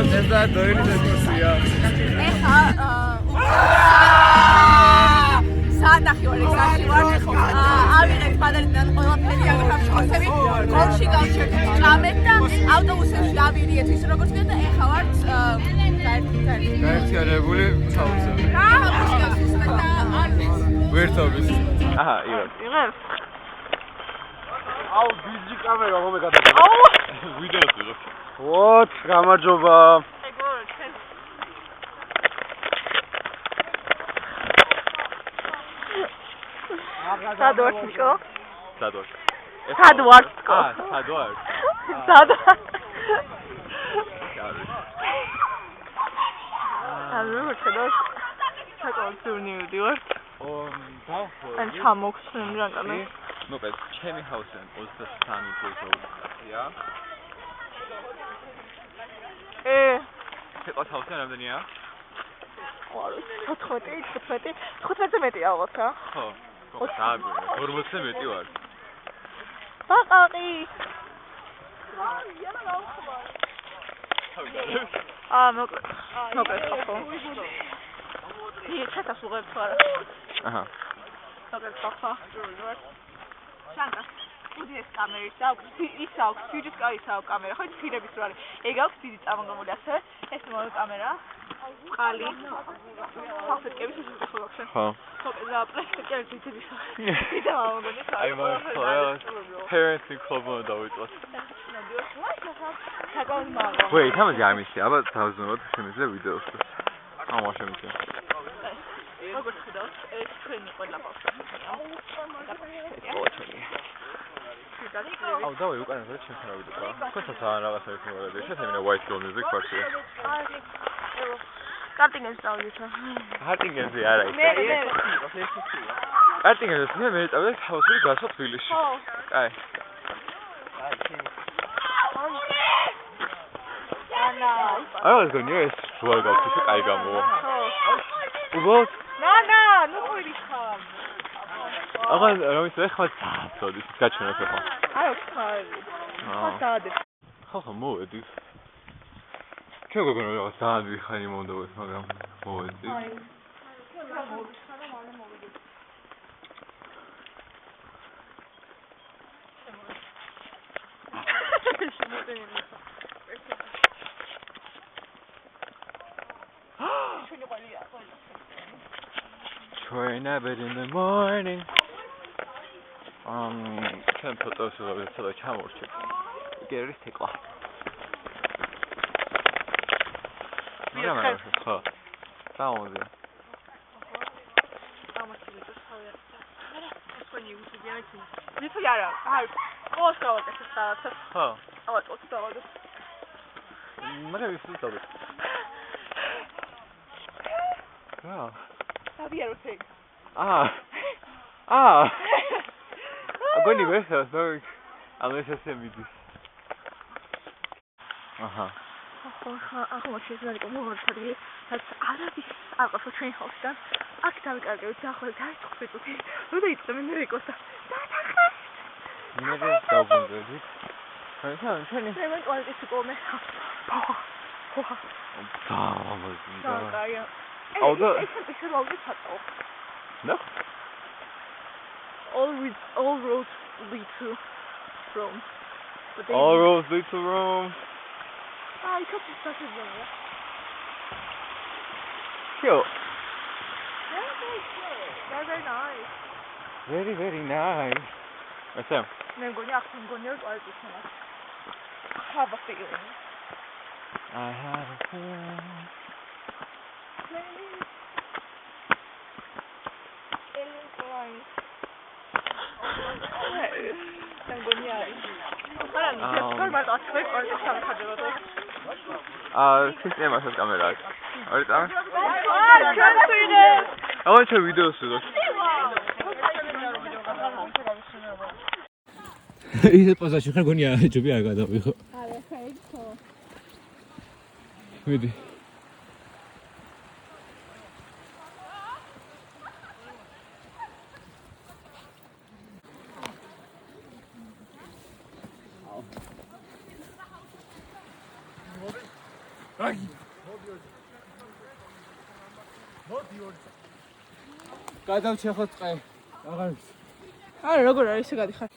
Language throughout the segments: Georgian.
Nezda doiri diskusia. Საათი ვარ ეგზაში ვარ. ავიღეთ მადარიდან ყველაფერი აღარ შეხოსები. გოლში გავჩერდით ჭამეთ და ავტობუსებში ავირიეთ ის როგორც გინდა ეხა ვარ გაერთიანებული თავზე. ვერთობის. აჰა, იღებ. აუ ბიჯი კამერა მომე გადაგა. აუ ვიდეოს ვიღებ. ვოთ, გამარჯობა. სადვარტკო? სადვარტ. სადვარტკო. სადვარტ. სადვარტ. ანუ შედოს საკმაოდ ძვირი ვიდივართ. ან ჩამოგხსნი რანკანე. მოკლედ, ჩემი ჰაუსიდან 23 თვეა. შეკოთ ჰაუსიდან რამდენია? 15 მეტი ალბათ რა. ხო. დააგვირე, 40 მეტი ვარ. ბაყაყი. მოკლედ ხო. ჩათას უღებ არა. აჰა. მოკლედ ხო. შანკა. უდიეს კამერის აქვს, ის აქვს, ფიჯის კაის აქვს კამერა, ხო ფირების რო არის. ეგ აქვს დიდი წამონგებული ასე. ეს მოვა კამერა. ყალი. ფასეტკების ისე ხო აქვს. ხო. მოკლედ პრაქტიკულად ძიძების. იდა მოგონი. აი მაგ parents-ი კლუბმა დავიწყოთ. Wait, how much time is it? About 1,000 what? Შემიძლია ვიდეოს. ამა შემიძლია. როგორც ხედავთ, ეს თქვენი ყველა ბავშვი. აუ დავი უკან რა შეიძლება ვიდეო. ხოცა რაღაცა იქნება. შეიძლება white girl music ვარში. კარტინგებს დავიდეთ. კარტინგებზე არა ის. კარტინგებზე მე წავედი ჰაუსში გასო თბილისში. აი. აი ეს გონია ეს შუა გავხსნი კაი გამოვა. უბრალოდ ნუ ყვირი ხარ. აღარ რომის ეხლა წაწოდი გაჩვენოთ ახლა. აი ხარი. ხასადე. ხო მოვედი. ჩვენ გოგონა რაღაც დაადვი ხანი მომდოვეთ მაგრამ მოვედი. აი. Train up in the morning. Can put those over to the camera to get it take off. Yeah, huh. Found it. Huh. What have you seen of it? Yeah. I'm going to go to the unless I send me this. ახლა შეიძლება მოვარდე რაც არაბის აყვა ჩვენ ხოსთან აქ დავიკარგე დაახლოებით 15 წუთი რომ დაიწყე მე რეკოსა მე დავგონდები ხან ჩვენი მე ტუალეტში კომე No? All roads lead to Rome. All roads lead to Rome. I took this stuff as well. Cute. Very nice. Very, very nice. What's that? I'm going to have a feeling. I have a feeling. Sistema σας κάμερας. Ωραία. I want to video σου. Είσαι παζაში ხარ გონია ჯობი არ გადავიხო. არა, ხაიქო. მიდი. გადავჩეხოთ ყე. აღარ ვიცი. არა, როგორ არის ესე გადიხარ?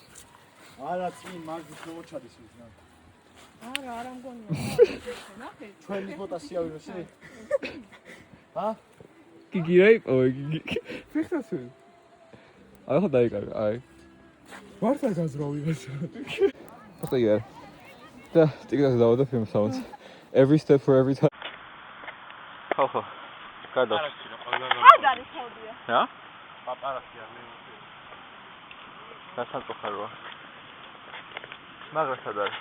არა წინ მაგის მოჩადის ის რა. არა მგონია. ნახე. ჩვენი ფოტო შეავიროსი? ჰა? გიგი რა იყო გიგი? ფეხსაც ვერ. აი ხო დაიკარგა, აი. ვარსა გაზროვი ასე. ხო იარ. და ტიკტოკს დავადა ფილმს ამაც. Every step for every time. ხო. გადავ. არ არის ხალდია. რა? პაპარასია მე. დასანწუხაროა. მაგრა სად არის?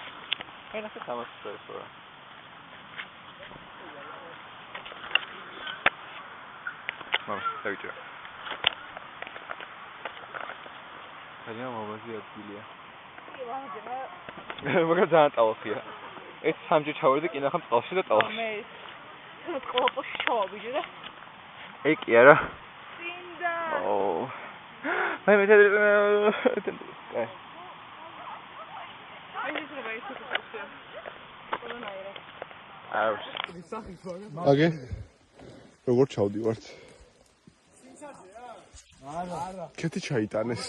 ენახე თამაშს რა. დავიჭირე. ხალხი მომაზია ადგილია. მაგრამ ძალიან ტალახია. ეს სამჯერ ჩავარდი კინახამ წყალში და ტალახში. მე ყოლოპოში ჩავაბიჯე და ე კი არა. წინდა. ო. მე მეთქე. აი ეს რა ის უკეთესია. ყველანაირად. აუს. აგე როგორ ჩავდივართ? არა. კეთი ჩაიტანეს.